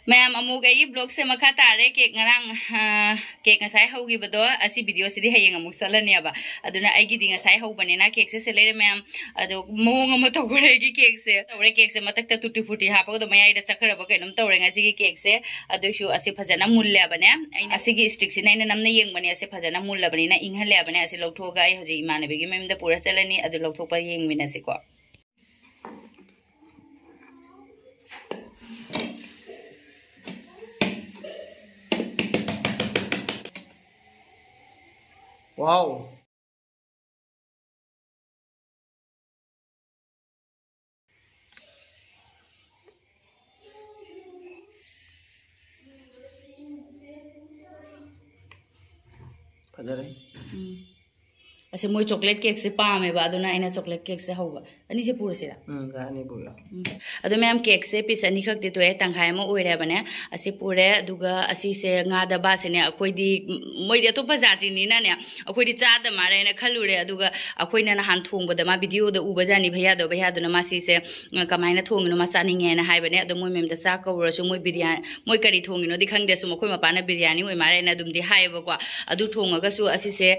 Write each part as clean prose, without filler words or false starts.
Ma'am अमुक आई blog से मखा तारे cake ngarang cake ngasai hogi bado asi video sidi hayeng amuk salani aba aduna aigi di ngasai hobani na cake से selere ma'am ado moong ama togore gi cake से matak ta tuti futi ha pa do mayai da chakhara ba kainam tawre ngasi gi cake से adu shu asi phajana mulle abane asi gi stick sina ina namna yeng bani asi phajana mulla bani na inghale abane asi lokthoga ai hoji imane begi mem da pura chalani adu lokthok pa yeng mina si ko Wow. Padahal ऐसे मोई chocolate cake से पामे बादुना इना chocolate cake से होगा अनि से पूरा सिरा गानी पूरा अदो मैम केक से पीस अनि खक्ति तो तंखाय म ओइरे बने असे पूरे दुगा असी से गादा बासिने अखोइदी मोइदे तो जाति नि ना ने अखोइदी चाद मारे ने खलुरे अदुगा अखोइना न हान थोंगबदा मा वीडियो द उबजानी भैया दो मा सी से कमाइना थोंगनो मा चानिंगे ना हाय बने अदो मोइ मेम द चा कवरसु मोइ बिरयानी मोइ करी थोंगिनो दि खंगदे सु मखोइ मपाना बिरयानी ओइ मारे ना दुमदि हायबको अदु थोंगगा सु असी से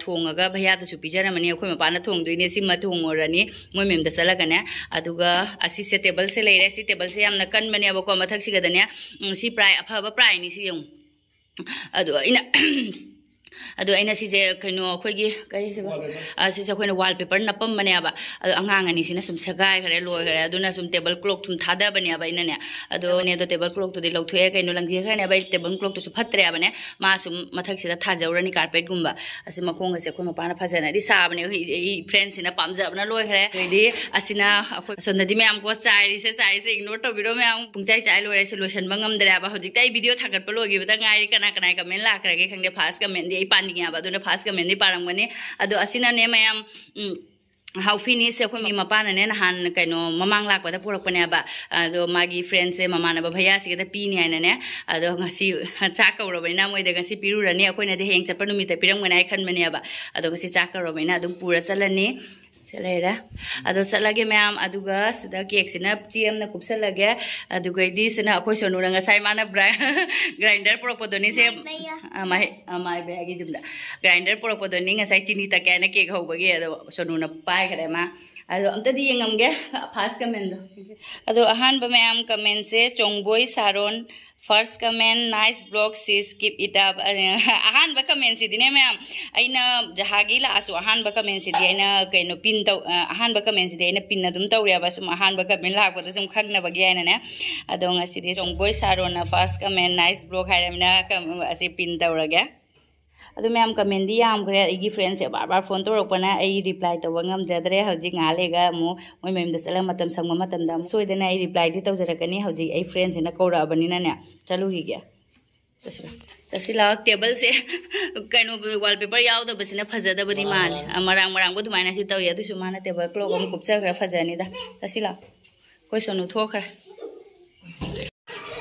थोंगगा भैया तो पिजरमनी अखोइ मपाना थोंगदुइने सि म थोंगोरनी मोइ मेम द चलगने अदुगा असी से टेबल से लेरे सि टेबल से यामना कनबने अबको मथक सिगदने सि प्राइ अफबा प्राइ नि सि यौ अदु इना अदो अइना सिजे कइनो अखोइगी कइ सेबा असी से अखोइना वॉलपेपर नपम बने अब अंगांग अनि सिना सुम सगाय खरे लोय खरे अदुना सुम टेबल क्लॉक थुम थादा बने अब इनाने अदो ने दो टेबल क्लॉक तो दि लौथोए कइनो लंजे खरे ने बाइ टेबल क्लॉक तो सु फत्रे अबने मा सुम मथक सिदा थाजौरनी कारपेट गुम्बा असी मखोंग से अखोइ मपाना फजना दि साबने इ फ्रेंड सिना पामजबना लोय खरे कइदि असिना अखोइ सोनदि मैम को चाइरि से इग्नोर तो बिरो मैम पुंगचाइ चाइ लोय से लोशन बंगम दरे अब होजिक ताइ वीडियो थागत पलोगी बता गाइरि कना कना कमेंट लाखरगे खंगे फास्ट कमेंट दि पानी अदुना फास्ट कमेंट दि पारंगबने अदो असिना ने मैम हाउ फिनिश अखोइ मपाना ने नहान कइनो ममांग लाकपदा पुरकपने अब अदो मागी फ्रेंड से ममानब भैया सिगदा पीनी हाइना ने अदो ngasi चा कौरबैना मोइदा ngasi पिरुरनी अखोइना दे हेंग चपा नुमिता पिरंगमने आइ खनबने अब अदो ngasi चा कौरबैना अदुम पूरा चलनी चलेरा अदो चलगे मैम अदुगा सदा केक सिना चीएमना कुपसलगे अदुगैदि सिना अखोइ सोनुरा ngасai माना ग्राइंडर पुरकपदोनी से माइ बेगी जुमदा ग्राइंडर पुरकपदोनी ngасai चिनी तकेना केक होबगे अदो सोनुना पाइ खरे मा अदो अमतदी यंगमगे फास्ट कमेंट दो अदो अहान ब मैम कमेंट से Chongboy Saron first comment nice blog sis keep it up Ahan ब कमेंट से दिने मैम आइना जहागी लासु अहान ब कमेंट से दि आइना कइनो पिन तो अहान ब कमेंट से दि आइना पिन दुम तौरिया बस अहान ब कमेंट लाकपदा सुम खगना बगे आइना ने अदो ngasi दि चोंगबोय Saron first comment nice blog हाइरमना असे पिन तौरगे अदो मैम कमेंट दी याम खरे आइगी फ्रेंड से बार बार फोन तौरकपना आई रिप्लाई तौबा ngamjadre हौजी ngaleगा मु मोइ मेम द चला मतम संग मतम दम सोइदना I reply the तौजरकनी हौजी I friend सिना कौराबनिना ने चलु हिगे चसिला टेबल से कइनो वॉलपेपर यावदबसिना फजदबदी माले मरांग मरांग बु दुमाइना सि तौय अदुसु माना टेबल क्लॉक अम कुपचखरा फजनी दा चसिला कोइ सोनु थोखरा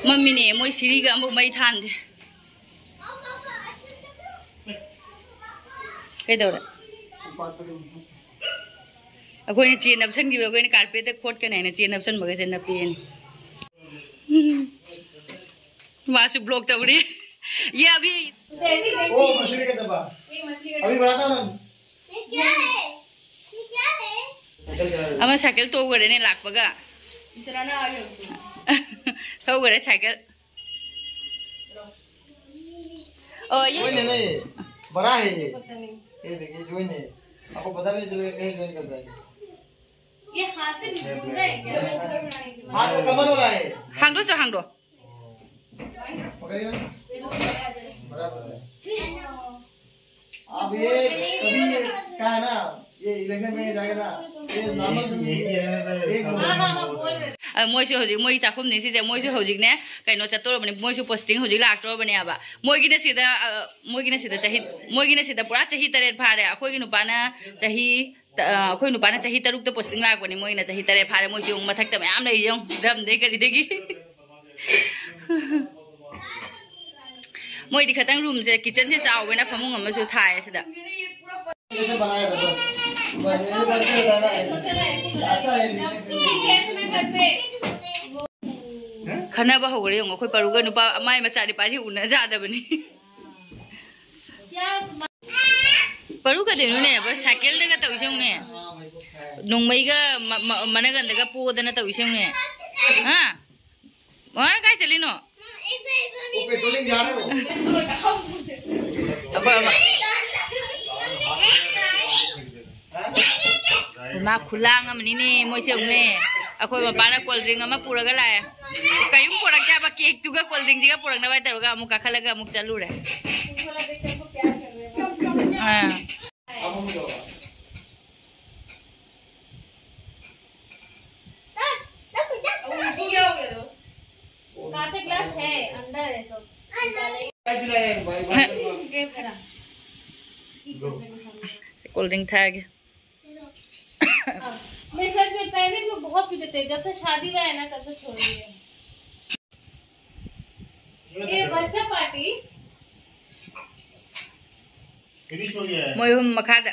मम्मी ने मोइ सिरिगा अमु मै थानदे कई दौड़ अखोइने चेन नपसनगी अखोइने कारपेट खोटकने हैन चेन नपसन बगे से नपेन मासु ब्लॉक तौड़ी ये अभी ओ मछली का डब्बा अभी बनाता हूं ये क्या है अमा साइकिल तो गरे ने लाकपगा चलाना आ गयो तो गरे साइकिल ओ ये नहीं बड़ा है ये देखिए ज्वाइन है आपको पता भी नहीं चलेगा कहीं ज्वाइन करता है ये हाथ से निकलता है क्या हाथ में कमर वाला है हांगदो चो हांगदो पकड़िए बराबर है अब ये कभी क्या है ना ये इलेक्शन में जाएगा ना ये नॉर्मल एक बोल रहे मोइसु हजि मोइ चाखुम नि सिजे मोइसु हजिक ने कइनो चतोर बने मोइसु पोस्टिंग हजिक लाक्टो बने आबा मोइगिने सिदा पुरा चाही तरेट फारे अखोइगि नुपाना चाही अखोइ नुपाना चाही तरुक त पोस्टिंग लाकबने मोइना चाही तरेट फारे मोइसु मथक त म्याम लइ जौ ड्रम दे करि देगी मोइदि खतंग रूम से किचन से चावबेना फमुंग अमसु थाय सिदा कैसे बनाया था मैंने करके बताना है अच्छा है खनबा हौगरे यंग अखोय परुगा नुपा माय मचानि पाजी उना जादबनी परू का देनु ने बस साइकिल दगा तविसंग ने नोंमैगा मनगन दगा पोदना तविसंग ने हां वहां काय चलिनो पेट्रोलिंग जा रहे हो मा खुलांग अमनी ने मोइसंग ने अखोय मपाना कोल्ड ड्रिंक अमा पुरगा लाए कयुम पुरक्या बा cake Tuga cold drink जिगा पुरगना bye तरुगा अमु काखलगा अमु चालू रे हां कांच ग्लास है अंदर है सब कोल्ड ड्रिंक था के मैं सच में पहले तो बहुत पीते थे जब से शादी हुआ है ना तब से छोड़ दिया ये बच्चा पार्टी फिनिश हो गया है मोय हम मखादा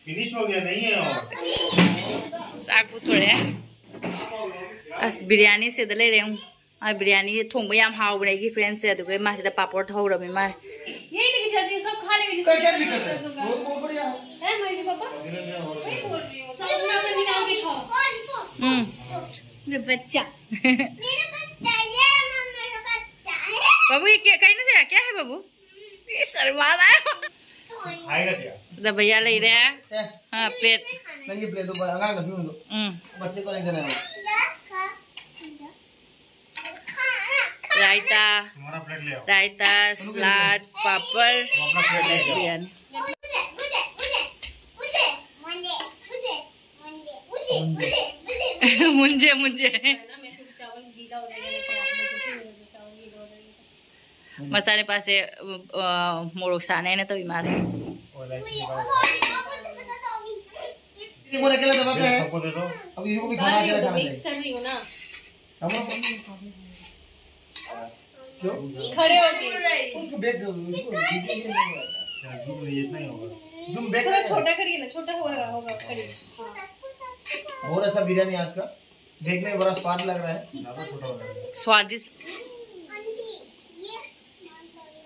फिनिश हो गया नहीं है और साग थोड़े अस बिरयानी से दले रे आ बिरयानी थोंबो याम हावबने की फ्रेंड से दुगे मासे पापड़ थौर में मार यही लेके चलती है सब खा लेंगे क्या दिक्कत है बहुत बढ़िया है मेरे पापा नहीं बोल रही हूं सब अपना अपना निकाल के खाओ मेरा बच्चा मेरा बच्चा ये मेरा बच्चा है बाबू ये कहीं ना से क्या है बाबू ये शर्मा रहा है खाएगा क्या तो भैया ले रहे हैं हां प्लेट नंगी प्लेट दो अंगार ना पीऊं दो बच्चे को नहीं देना है रायता तुम्हारा प्लेट ले आओ रायता सलाद पापड़ बिरयानी मुझे मुझे मसाले पासे मोरोक साने ने तो बीमार है ये मोरे अकेला दबा पे है सबको दे दो अब इसको भी खाना अकेला खाना मिक्स कर रही हूं ना क्यों खड़े होके उसको बैग दो उसको जूम ये इतना ही होगा जूम बैग थोड़ा छोटा करिए ना छोटा होगा खड़े और ऐसा बिरयानी आज का देखने में बड़ा स्वाद लग रहा है ज्यादा छोटा हो रहा है स्वादिष्ट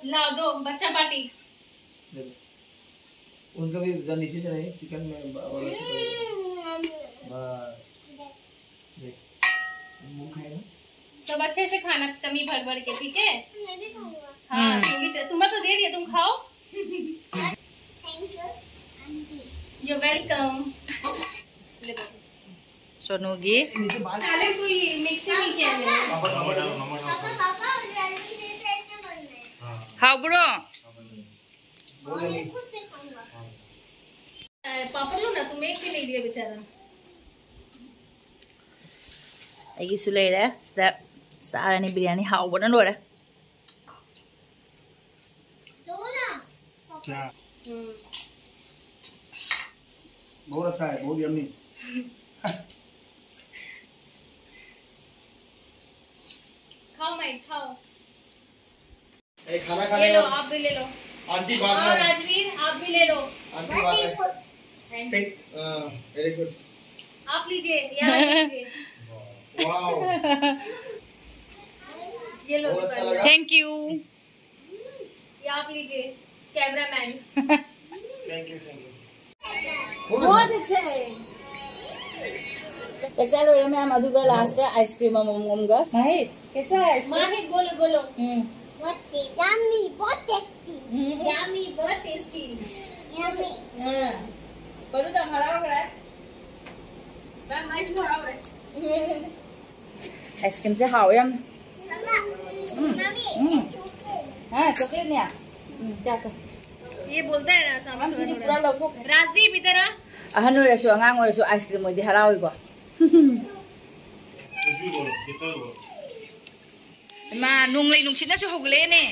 ला दो बच्चा पार्टी उनका भी नीचे से नहीं चिकन में वाला से बस देख मुंह खाएगा सब अच्छे से खाना तमी भर भर के ठीक है हाँ तुम्हें तो दे दिया तुम खाओ यू वेलकम सोनूगी पहले कोई मिक्सिंग नहीं किया मैंने हाँ ब्रो पापड़ लो ना तुम एक भी नहीं दिया बेचारा आई सुले रे सारा ने बिरयानी हाउ बना लो रे क्या बहुत अच्छा है बहुत यम्मी खाओ माइक खाओ खाना ले लो आप भी ले लो आंटी बात और राजवीर आप भी ले लो आंटी बात है वेरी गुड आप लीजिए यहाँ लीजिए वाओ ये लो अच्छा लगा थैंक यू ये आप लीजिए कैमरामैन थैंक यू बहुत अच्छा है चक्सा लो रे मैम अदुगा लास्ट आइसक्रीम ममगा माहित कैसा है माहित बोलो बोलो बहुत yummy, बहुत tasty. यम्मी बहुत टेस्टी Yummy. हां परू तो हरा हो रहा है मैं माइस हरा हो रहा है आइसक्रीम से हाउ यम Mami, हां चॉकलेट ने जा जा ये बोलता है ना सामने हम सीधी पूरा लौथो राजदीप इधर आ अहन रेसो अंगांग रेसो आइसक्रीम मोदी हरा होइगो कुछ भी बोलो कितना बोलो मा नुंगलै नुंसिनासो होगले ने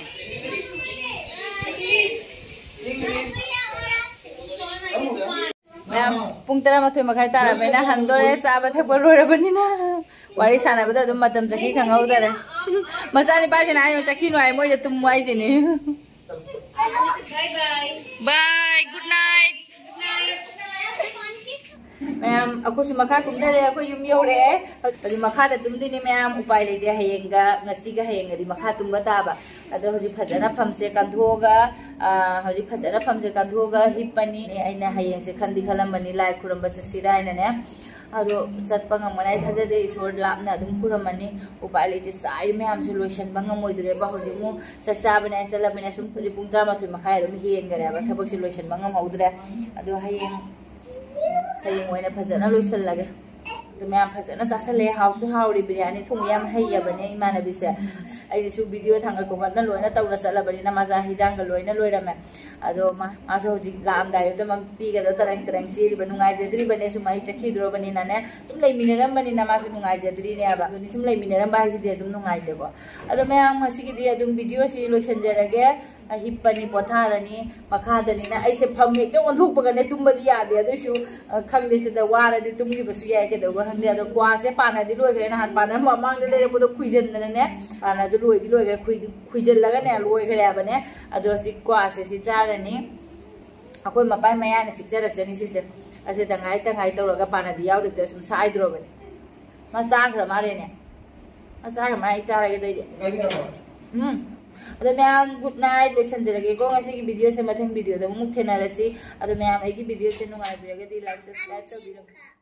मैम पुंग 13 मखाय ताराबेना हंदोरे साबा थक रोरबनिना वारी सानाबदा दum matam chaki khangau मचानी पासिना आयो चखी नुआय मोय तुम वाइ जिनि bye bye bye good night ma'am अखोसु मखा कुमथरे अखो युम यौरे अदु मखादा तुमदिनी मैम उपाय लेदे हयेंगा ngasiga hayengadi makha tumba taba ado hoji phajana phamse kandhoga hoji phajana phamse kandhoga hipani aina hayengse khandi khalambani lai khuramba chasira aina ne ado chatpa ngamana thajade isor lapna adum kuramani upai lete sai ma'am से lotion banga moidure ba hoji mu chaksa bana chala bana sum hoji pung 13 makha adum hengare ba thabak se lotion banga maudre ado hayeng होइना फजना लोइसल लगे तो मैं फजना चासले हाउसु हाउरी बिरयानी थोंग याम हैयबने इमानबी से आइसु video थांगा कोगना लोइना तौना चलबनी ना मजा हिजांग लोइना लोइरमे अदो मासो होजि लाम दायो त मम पीगा द तरंग तरंग चेरि बनुंगाइ जद्री बने सुमाइ चखिद्रो बनी ना ने तुम लेमिनरम बनी ना मासु नुंगाइ जद्री ने बा दुनि सुम लेमिनरम बाइ जदि दुम नुंगाइ देबो अदो मैं हसिगि दि अदुम वीडियो सि लोइसन जरगे हिप्पनी पोथारनी मखादनी ना ऐसे फम हेक्ते ओंथोकपगने तुमबदी यादे अदुसु खंगदे से द वारदि तुमगी बसु याय के दगो हंदे अदो क्वासे पानादि लोइग्रे ना हान पाना ममांग लेरे बदो खुइजन ने पाना दु लोइग्रे खुइजन लगा ने लोइग्रे आबने अदो सि क्वासे सि चारनी अकोय मपाय मया ने चिकजरचनी सिसे असे तंगाई तौरगा पानादि यावदे सुम साइद्रोबने मा चाग्र मारे ने मा चाग्र मा इ चारगे दैदे अदो मैम गुड नाइट लोइसनजरगे को ngasi वीडियो से मथंग वीडियो द मुख थेनारसी अदो मैम एगी वीडियो से नुंगाइ बिरगे दी लाइक सब्सक्राइब तौबिरो